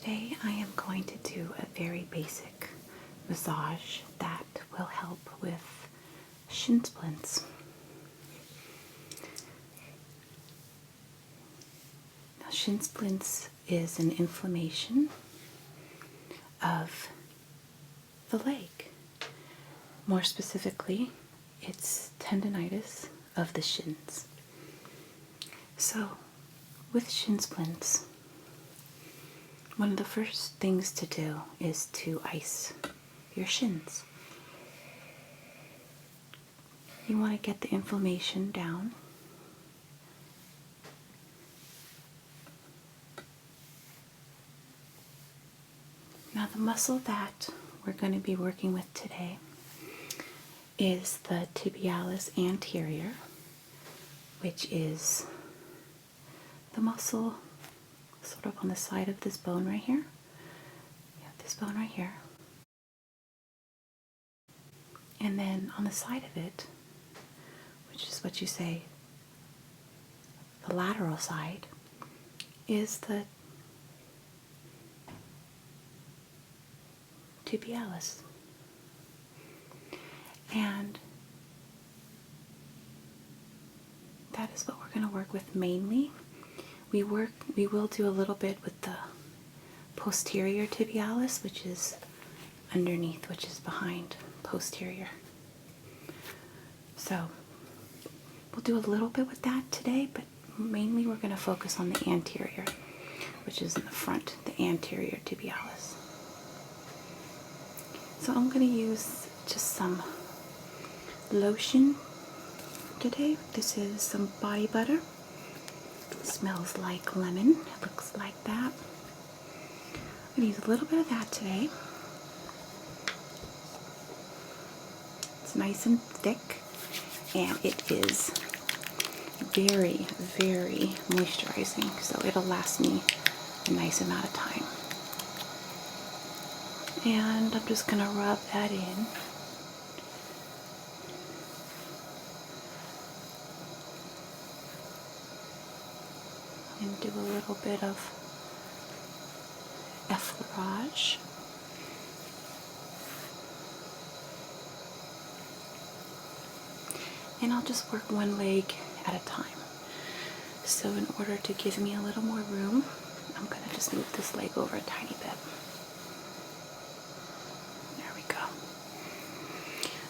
Today I am going to do a very basic massage that will help with shin splints. Now, shin splints is an inflammation of the leg. More specifically, it's tendonitis of the shins. So, with shin splints, one of the first things to do is to ice your shins. You want to get the inflammation down. Now, the muscle that we're going to be working with today is the tibialis anterior, which is the muscle sort of on the side of this bone right here. You have this bone right here. And then on the side of it, which is what you say, the lateral side, is the tibialis. And that is what we're going to work with mainly. We will do a little bit with the posterior tibialis, which is underneath, which is behind posterior. So we'll do a little bit with that today, but mainly we're going to focus on the anterior, which is in the front, the anterior tibialis. So I'm going to use just some lotion today. This is some body butter. It smells like lemon. It looks like that. I'm going to use a little bit of that today. It's nice and thick, and it is very, very moisturizing, so it'll last me a nice amount of time. And I'm just going to rub that in. And do a little bit of effleurage. And I'll just work one leg at a time. So in order to give me a little more room, I'm going to just move this leg over a tiny bit. There we go.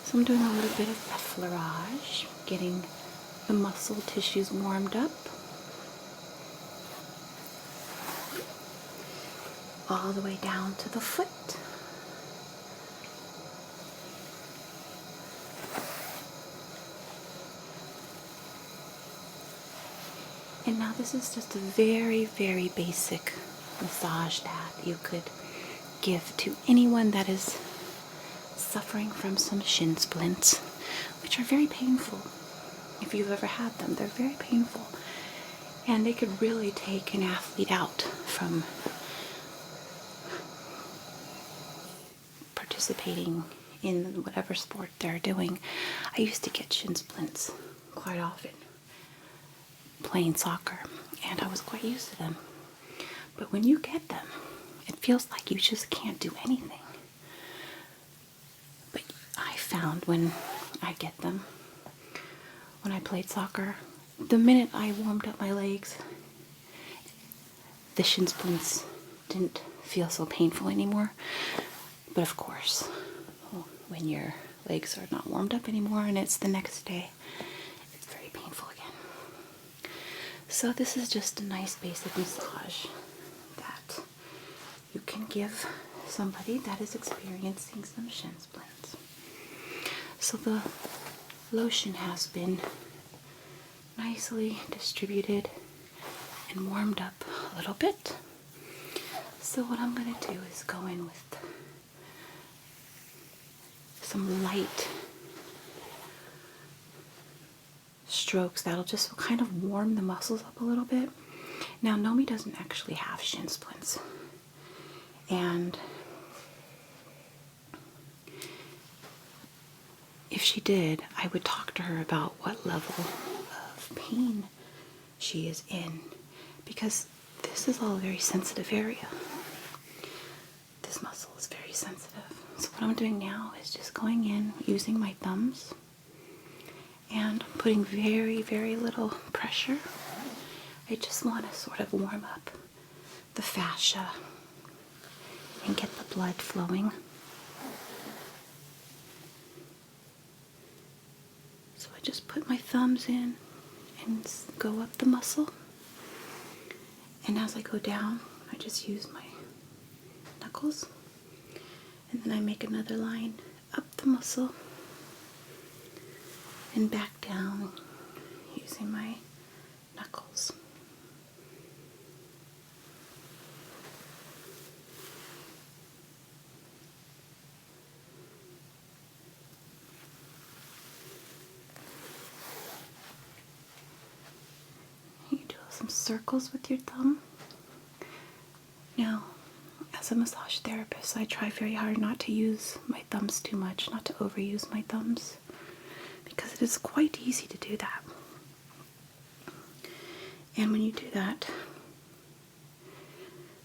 So I'm doing a little bit of effleurage, getting the muscle tissues warmed up. All the way down to the foot. And now this is just a very, very basic massage that you could give to anyone that is suffering from some shin splints, which are very painful. If you've ever had them, they're very painful. And they could really take an athlete out from participating in whatever sport they're doing. I used to get shin splints quite often playing soccer, and I was quite used to them. But when you get them, it feels like you just can't do anything. But I found when I get them, when I played soccer, the minute I warmed up my legs, the shin splints didn't feel so painful anymore. But of course, when your legs are not warmed up anymore and it's the next day, it's very painful again. So this is just a nice basic massage that you can give somebody that is experiencing some shin splints. So the lotion has been nicely distributed and warmed up a little bit. So what I'm going to do is go in with some light strokes that'll just kind of warm the muscles up a little bit. Now, Nomi doesn't actually have shin splints, and if she did, I would talk to her about what level of pain she is in, because this is all a very sensitive area. this muscle is very sensitive. So what I'm doing now is just going in using my thumbs and putting very, very little pressure. I just want to sort of warm up the fascia and get the blood flowing. So I just put my thumbs in and go up the muscle. And as I go down, I just use my knuckles. And then I make another line up the muscle and back down using my knuckles. You do some circles with your thumb. Now, as a massage therapist, I try very hard not to use my thumbs too much, not to overuse my thumbs, because it is quite easy to do that. And when you do that,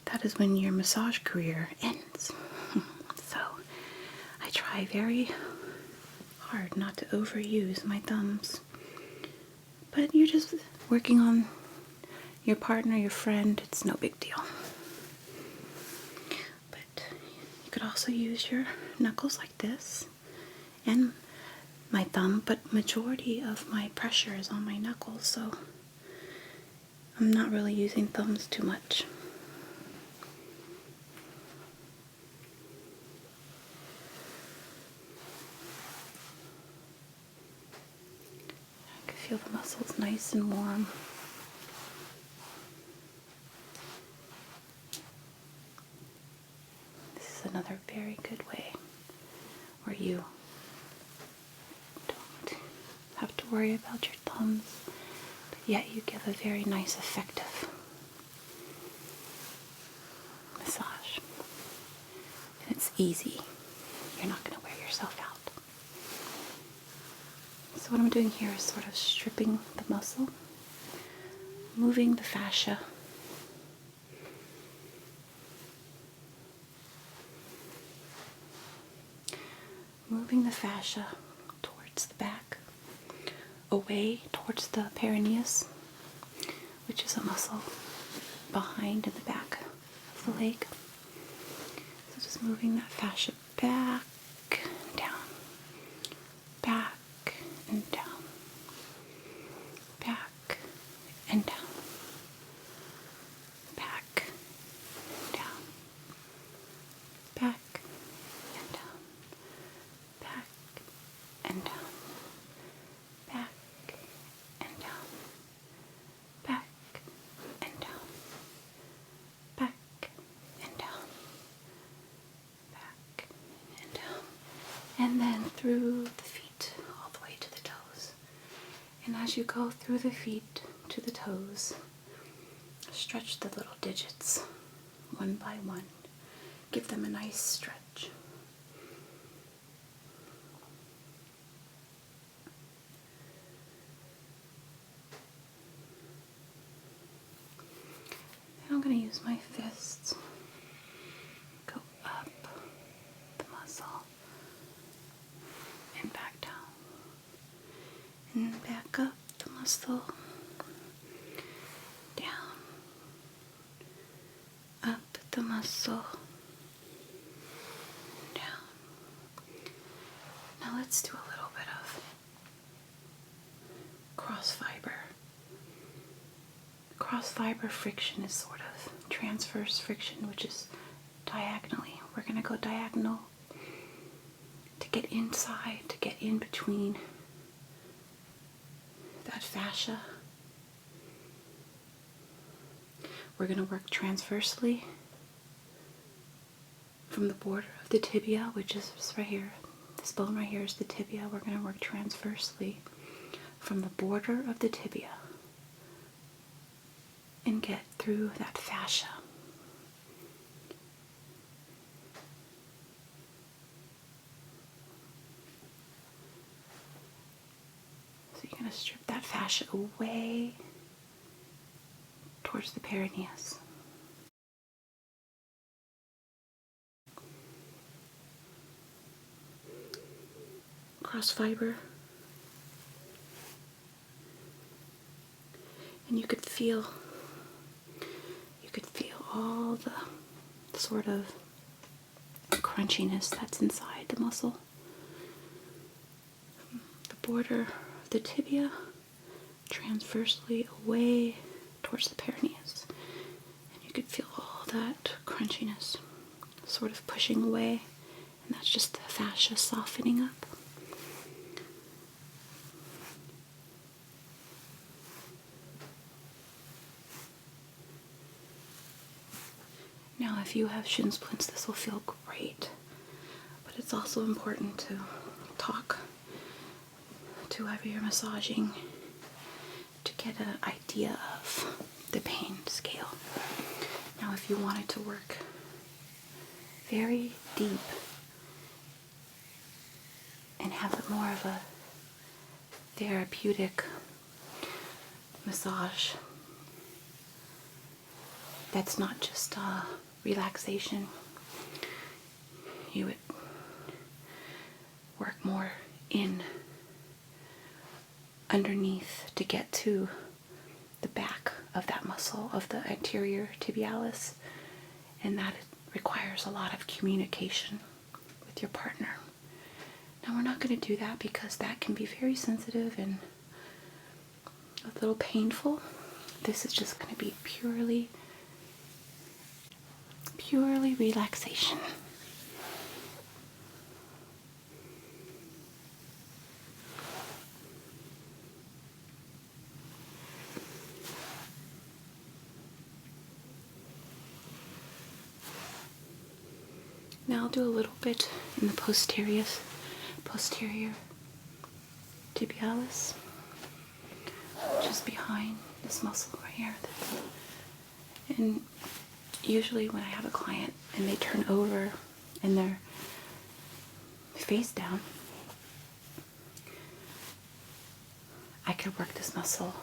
that is when your massage career ends. So I try very hard not to overuse my thumbs. But you're just working on your partner, your friend, it's no big deal. But you could also use your knuckles like this and my thumb, but majority of my pressure is on my knuckles, so I'm not really using thumbs too much. I can feel the muscles nice and warm. This is another very good way where you don't have to worry about your thumbs, but yet you give a very nice, effective massage. And it's easy. You're not going to wear yourself out. So what I'm doing here is sort of stripping the muscle, moving the fascia, towards the back, away towards the perineus, which is a muscle behind in the back of the leg. So just moving that fascia back, down, back and down, back and down, back and down, back and down, back and down, back and down, back and down, back and down, back and down, and then through the feet all the way to the toes. And as you go through the feet to the toes, stretch the little digits one by one. Give them a nice stretch. And I'm going to use my fists. Go up the muscle and back down. And back up the muscle, down, up the muscle, down. Now let's do a little bit of cross fiber. Cross fiber friction is sort of transverse friction, which is diagonally. We're going to go diagonal to get inside, to get in between that fascia. We're going to work transversely from the border of the tibia, which is right here. This bone right here is the tibia. We're going to work transversely from the border of the tibia and get through that fascia. So you're going to strip that fascia away towards the perineus. cross fiber. And you could feel all the sort of crunchiness that's inside the muscle. The border of the tibia transversely away towards the peroneus. And you could feel all that crunchiness sort of pushing away, and that's just the fascia softening up. Now, if you have shin splints, this will feel great, but it's also important to talk to whoever you're massaging to get an idea of the pain scale. Now, if you wanted to work very deep and have it more of a therapeutic massage that's not just relaxation, you would work more in underneath to get to the back of that muscle of the anterior tibialis, and that requires a lot of communication with your partner. Now, we're not going to do that because that can be very sensitive and a little painful. This is just going to be purely relaxation. Now I'll do a little bit in the posterior tibialis, just behind this muscle right here. And usually when I have a client and they turn over and they're face down, I could work this muscle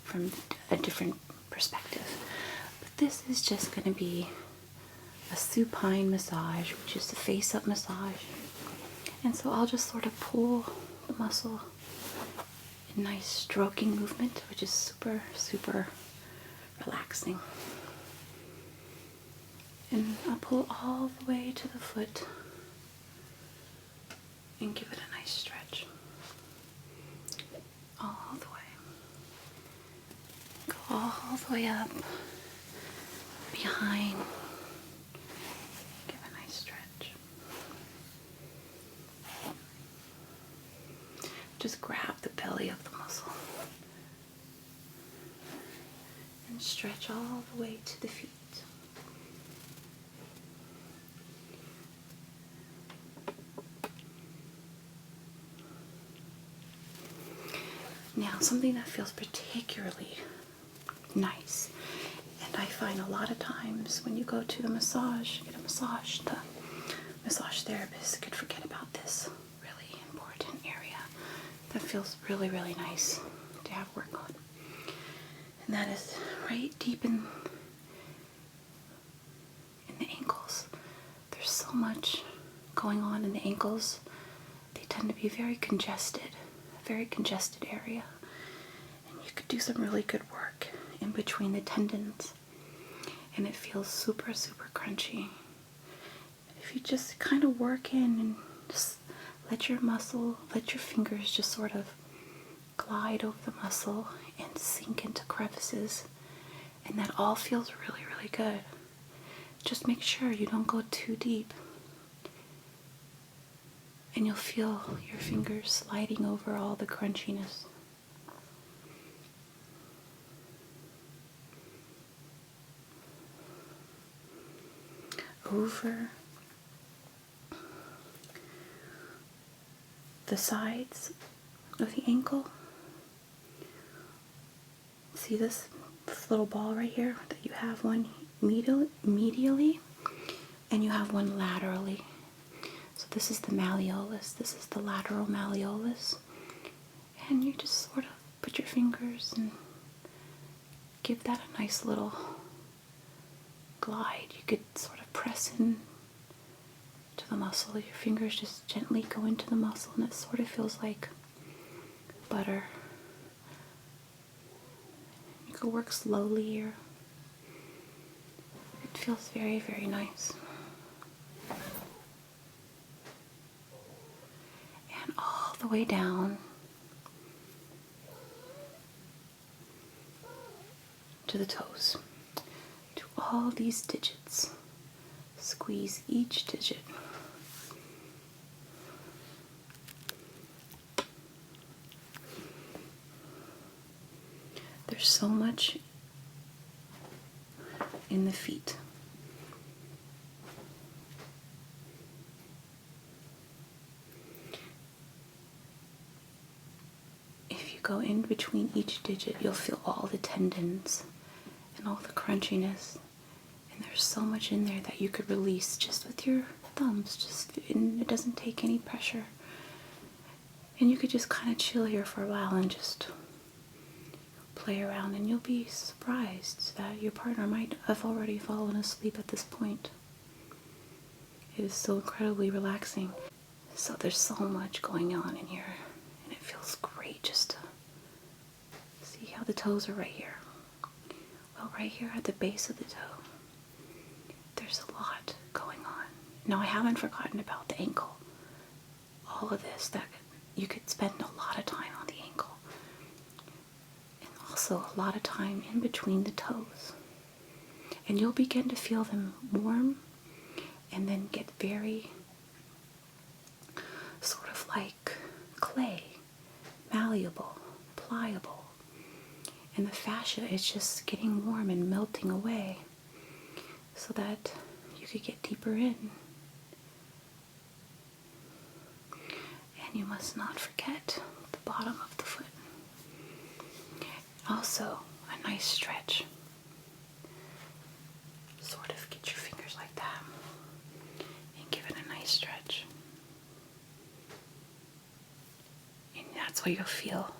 from a different perspective. But this is just going to be a supine massage, which is a face-up massage. And so I'll just sort of pull the muscle in nice stroking movement, which is super, super relaxing. And I'll pull all the way to the foot and give it a nice stretch. All the way. Go all the way up, behind. Give a nice stretch. Just grab the belly of the muscle and stretch all the way to the feet. Now, something that feels particularly nice, and I find a lot of times when you go to get a massage, the massage therapist could forget about this really important area that feels really, really nice to have work on. And that is right deep in the ankles. There's so much going on in the ankles. They tend to be very congested area, and you could do some really good work in between the tendons, and it feels super, super crunchy. If you just kind of work in and just let your fingers just sort of glide over the muscle and sink into crevices, and that all feels really, really good. Just make sure you don't go too deep. And you'll feel your fingers sliding over all the crunchiness. Over the sides of the ankle. See this little ball right here? That you have one medially and you have one laterally. So this is the malleolus, this is the lateral malleolus, and you just sort of put your fingers and give that a nice little glide. You could sort of press in to the muscle. Your fingers just gently go into the muscle, and it sort of feels like butter. You can work slowly here. It feels very, very nice. And all the way down to the toes, to all these digits. Squeeze each digit. There's so much in the feet. If you go in between each digit, you'll feel all the tendons and all the crunchiness. And there's so much in there that you could release just with your thumbs. And it doesn't take any pressure. And you could just kind of chill here for a while and just play around, and you'll be surprised that your partner might have already fallen asleep at this point. It is so incredibly relaxing. So there's so much going on in here, and it feels great just to see how the toes are right here. Well, right here at the base of the toe, there's a lot going on. Now, I haven't forgotten about the ankle. All of this, that you could spend a lot of time on the ankle. Also a lot of time in between the toes, and you'll begin to feel them warm and then get very sort of like clay, malleable, pliable, and the fascia is just getting warm and melting away so that you could get deeper in. And you must not forget the bottom of the foot. Also, a nice stretch. Sort of get your fingers like that and give it a nice stretch. And that's what you'll feel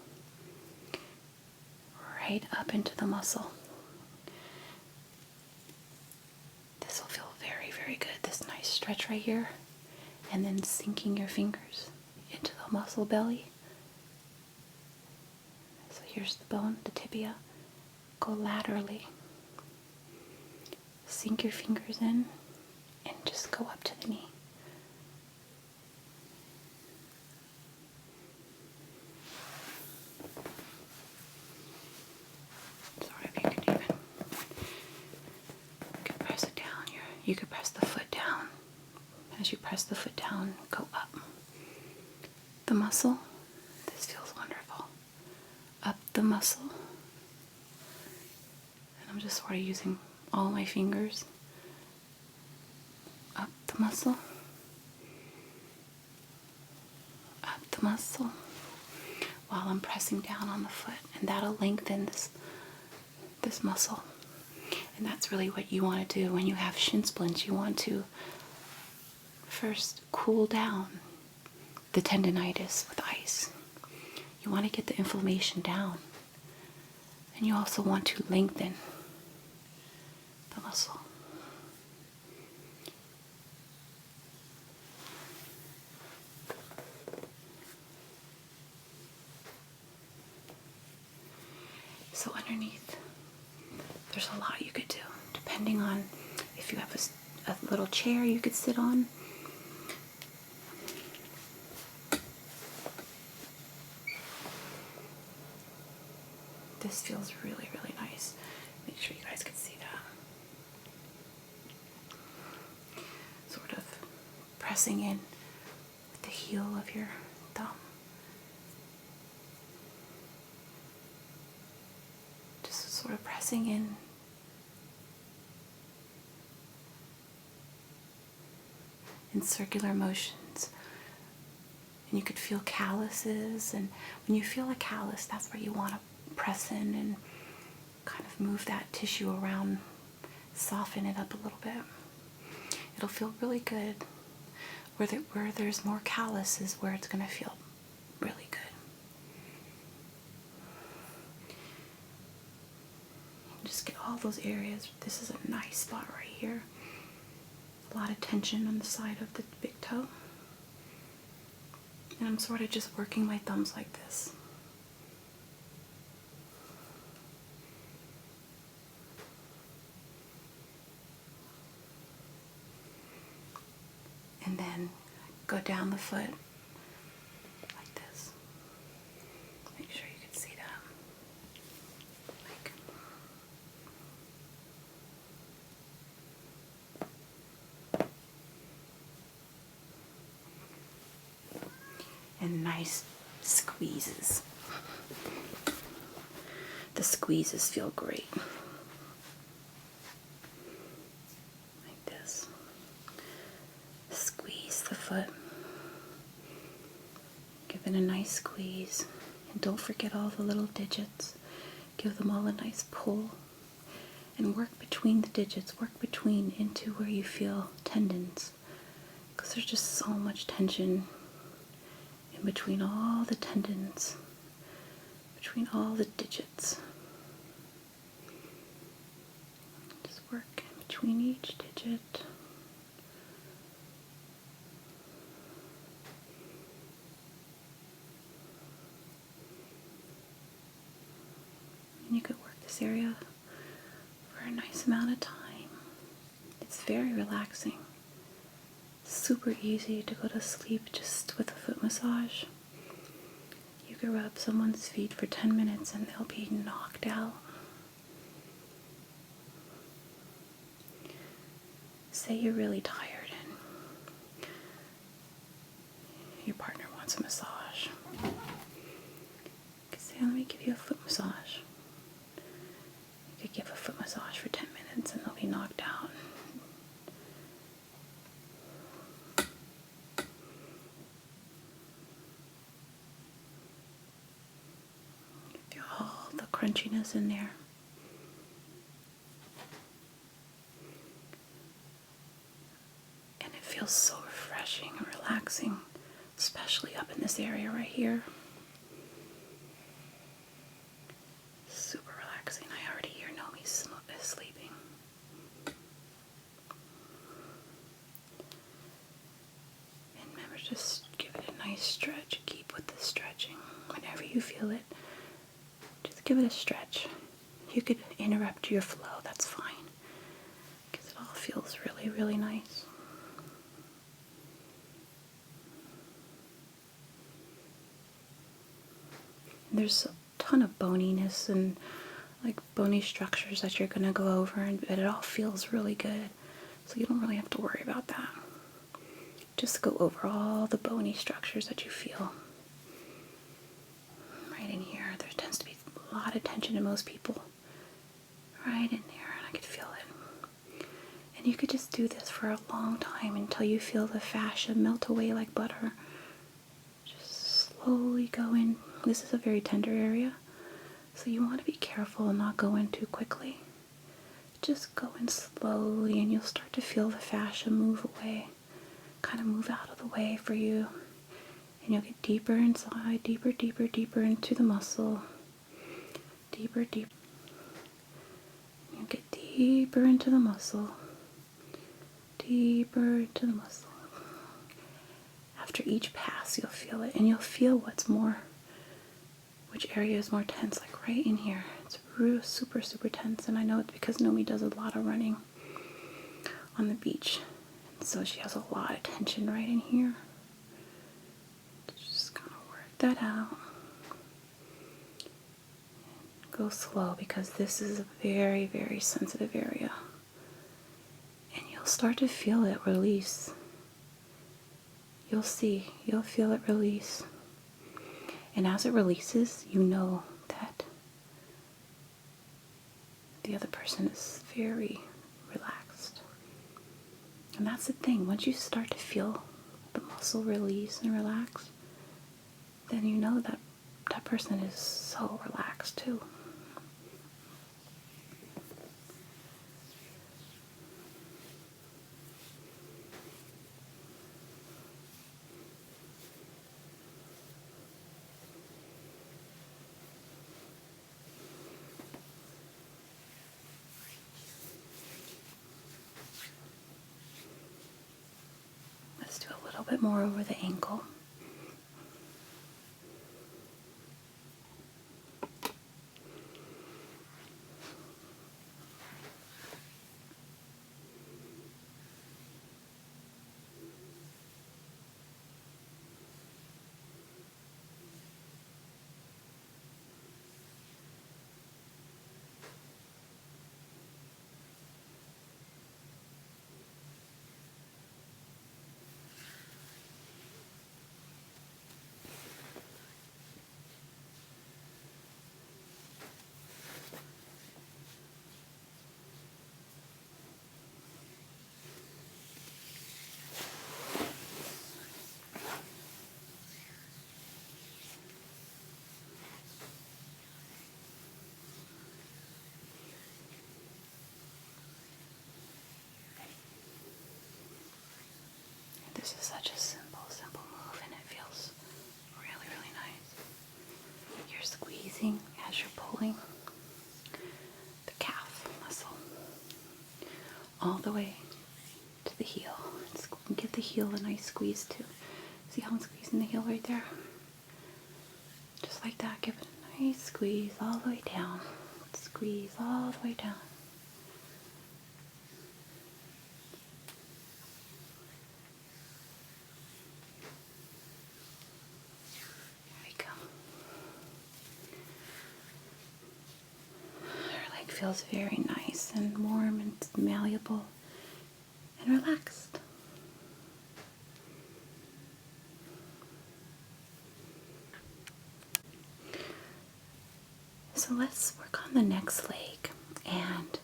right up into the muscle. This will feel very, very good. This nice stretch right here, and then sinking your fingers into the muscle belly. So here's the bone, the tibia. Go laterally. Sink your fingers in and just go up to the knee. Sorry if you can even. You can press it down. You could press the foot down. As you press the foot down, go up. The muscle. This feels wonderful. Up the muscle. And I'm just sort of using all my fingers. Up the muscle. Up the muscle. While I'm pressing down on the foot. And that'll lengthen this muscle. And that's really what you want to do when you have shin splints. You want to first cool down the tendinitis with ice. You want to get the inflammation down. And you also want to lengthen the muscle. So underneath, there's a lot you could do, depending on if you have a little chair you could sit on. This feels really, really nice. Make sure you guys can see that. Sort of pressing in with the heel of your thumb. Just sort of pressing in. In circular motions. And you could feel calluses, and when you feel a callus, that's where you want to press in and kind of move that tissue around, soften it up a little bit. It'll feel really good. Where there's more callus is where it's going to feel really good. Just get all those areas. This is a nice spot right here. a lot of tension on the side of the big toe. And I'm sort of just working my thumbs like this. And then go down the foot like this. Make sure you can see that. And nice squeezes. The squeezes feel great. Like this. Squeeze the foot. Give it a nice squeeze. And don't forget all the little digits. Give them all a nice pull. And work between the digits. Work between into where you feel tendons. Because there's just so much tension in between all the tendons, between all the digits. Just work in between each digit. And you could work this area for a nice amount of time. It's very relaxing. Super easy to go to sleep just with a foot massage. You could rub someone's feet for 10 minutes and they'll be knocked out. Say you're really tired and your partner wants a massage. You could say, let me give you a foot massage. You could give a foot massage for 10 minutes and they'll be knocked out. Crunchiness in there. And it feels so refreshing and relaxing, especially up in this area right here. Super relaxing. I already hear Nomi sleeping. And remember, just give it a nice stretch. Keep with the stretching whenever you feel it. Give it a stretch. You could interrupt your flow, that's fine. Because it all feels really, really nice. And there's a ton of boniness and like bony structures that you're going to go over, but it all feels really good. So you don't really have to worry about that. Just go over all the bony structures that you feel. Right in here, there tends to be a lot of tension in most people. Right in there, and I could feel it. And you could just do this for a long time until you feel the fascia melt away like butter. Just slowly go in. This is a very tender area, so you want to be careful and not go in too quickly. Just go in slowly and you'll start to feel the fascia move away, kind of move out of the way for you. And you'll get deeper inside, deeper, deeper, deeper into the muscle. Deeper, deeper. You'll get deeper into the muscle. Deeper into the muscle. After each pass, you'll feel it. And you'll feel which area is more tense. Like right in here. It's real super, super tense. And I know it's because Nomi does a lot of running on the beach. And so she has a lot of tension right in here. Just kind of work that out. Go slow because this is a very, very sensitive area. And you'll start to feel it release. You'll see, you'll feel it release. And as it releases, you know that the other person is very relaxed. And that's the thing, once you start to feel the muscle release and relax, then you know that that person is so relaxed too. bit more over the ankle. This is such a simple move, and it feels really, really nice. You're squeezing as you're pulling the calf muscle all the way to the heel. Give the heel a nice squeeze too. See how I'm squeezing the heel right there? Just like that. Give it a nice squeeze all the way down. Squeeze all the way down. Feels very nice and warm and malleable and relaxed. So let's work on the next leg, and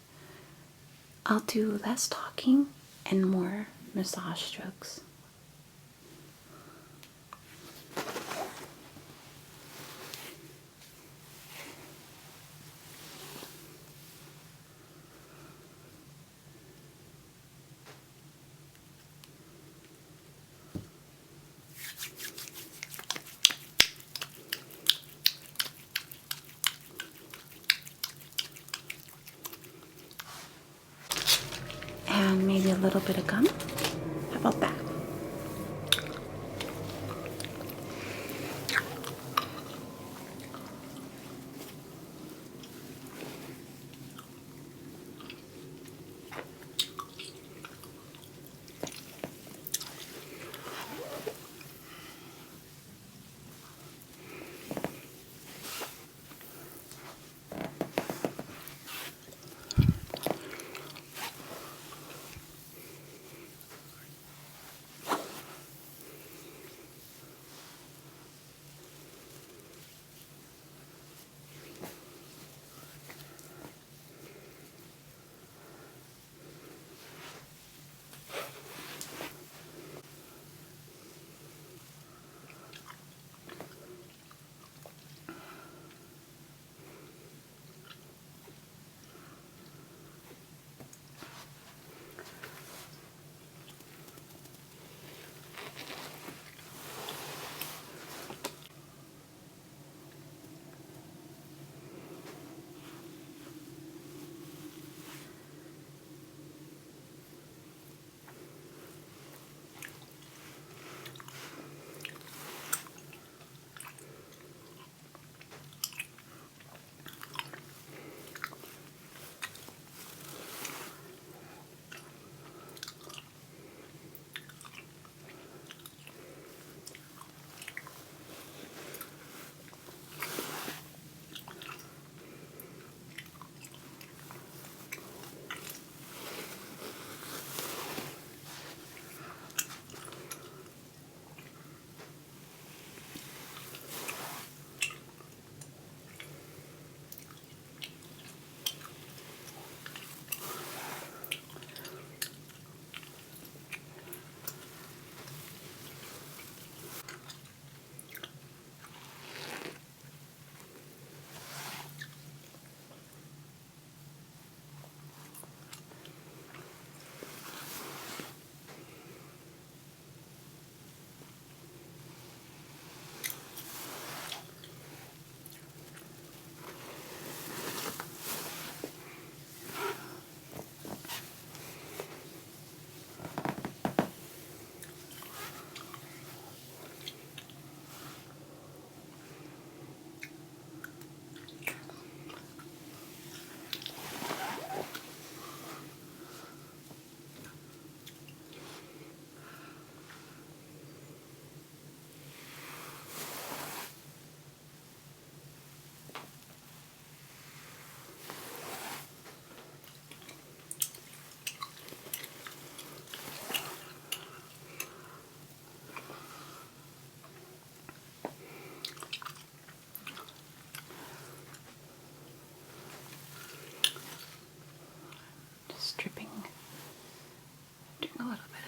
I'll do less talking and more massage strokes. And maybe a little bit of gum. How about that?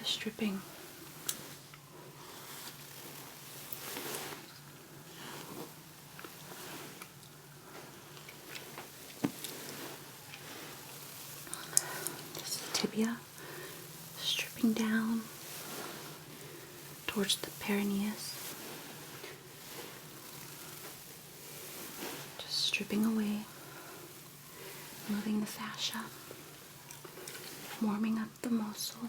stripping. This is tibia, stripping down towards the peroneus. Just stripping away, moving the fascia, warming up the muscle.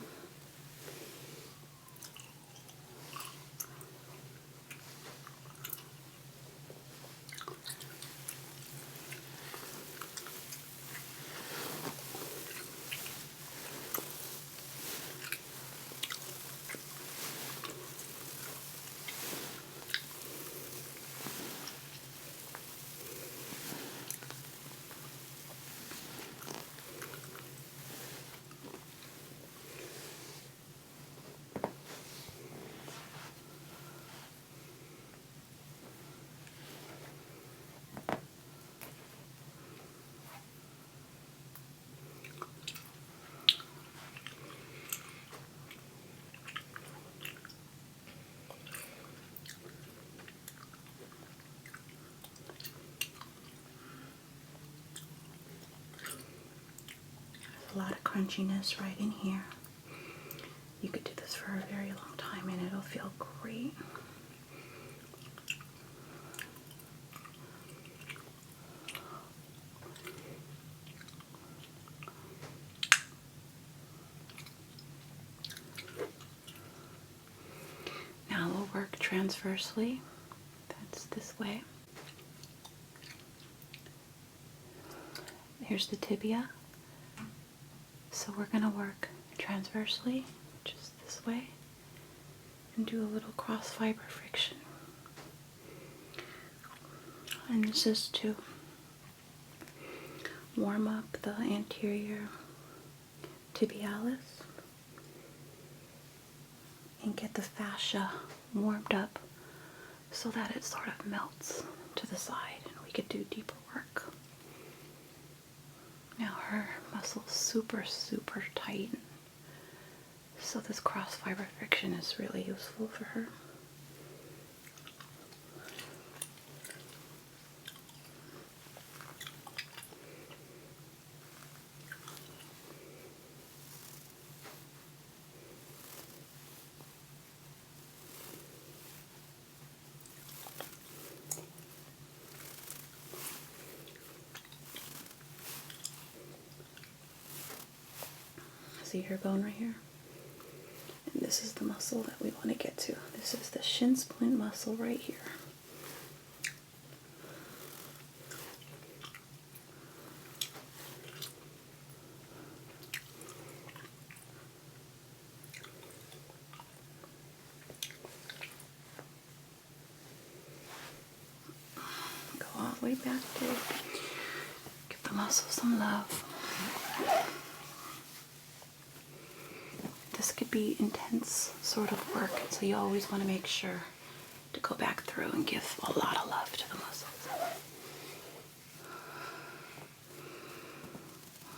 A lot of crunchiness right in here. You could do this for a very long time and it'll feel great. Now we'll work transversely. That's this way. Here's the tibia. So we're going to work transversely, just this way, and do a little cross fiber friction. And this is to warm up the anterior tibialis and get the fascia warmed up so that it sort of melts to the side and we could do deeper work. Now her muscle's super tight, so this cross fiber friction is really useful for her. See her bone right here? And this is the muscle that we want to get to. This is the shin splint muscle right here. Go all the way back to give the muscle some love. This could be intense sort of work, so you always want to make sure to go back through and give a lot of love to the muscles.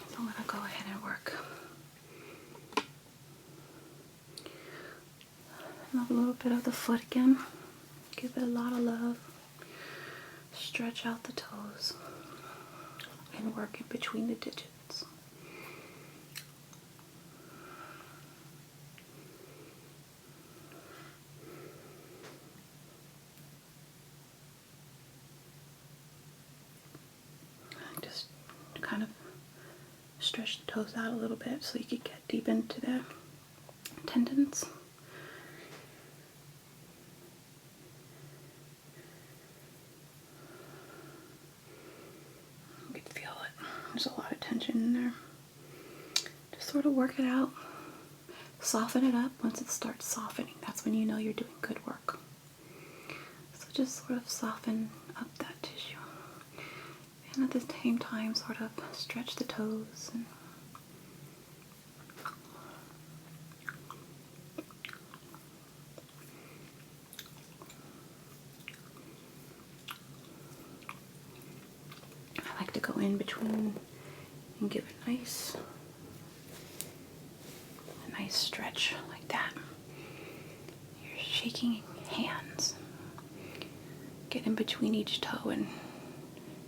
So I'm going to go ahead and work a little bit of the foot again. Give it a lot of love. Stretch out the toes and work in between the digits. Just kind of stretch the toes out a little bit so you can get deep into the tendons. You can feel it. There's a lot of tension in there. Just sort of work it out. Soften it up. Once it starts softening, that's when you know you're doing good work. So just sort of soften up that tissue. And at the same time, sort of stretch the toes. And I like to go in between and give a nice nice stretch like that. You're shaking hands. Get in between each toe and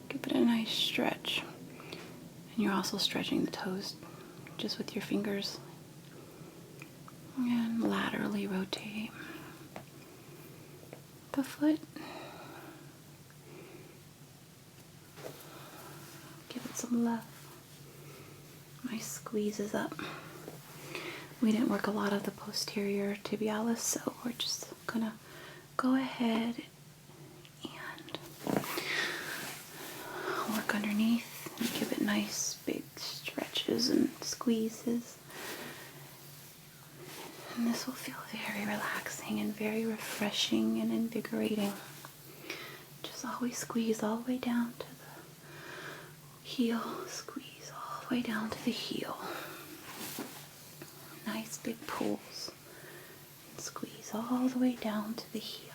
give it a nice stretch. And you're also stretching the toes just with your fingers. And laterally rotate the foot. Give it some love. Nice squeezes up. We didn't work a lot of the posterior tibialis, so we're just gonna go ahead and work underneath and give it nice big stretches and squeezes. And this will feel very relaxing and very refreshing and invigorating. Just always squeeze all the way down to the heel. Squeeze all the way down to the heel. Nice big pulls. And squeeze all the way down to the heel.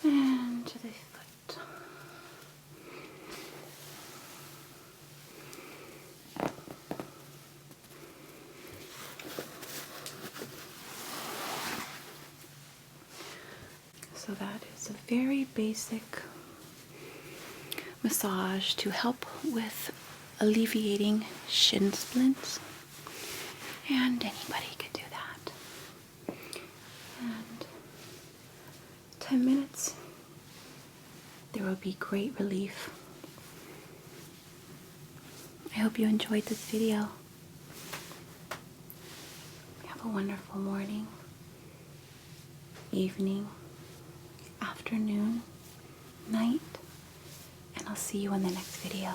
And to the foot. So that is a very basic massage to help with alleviating shin splints, and anybody could do that. And 10 minutes, there will be great relief. I hope you enjoyed this video. Have a wonderful morning, evening, afternoon, night, and I'll see you in the next video.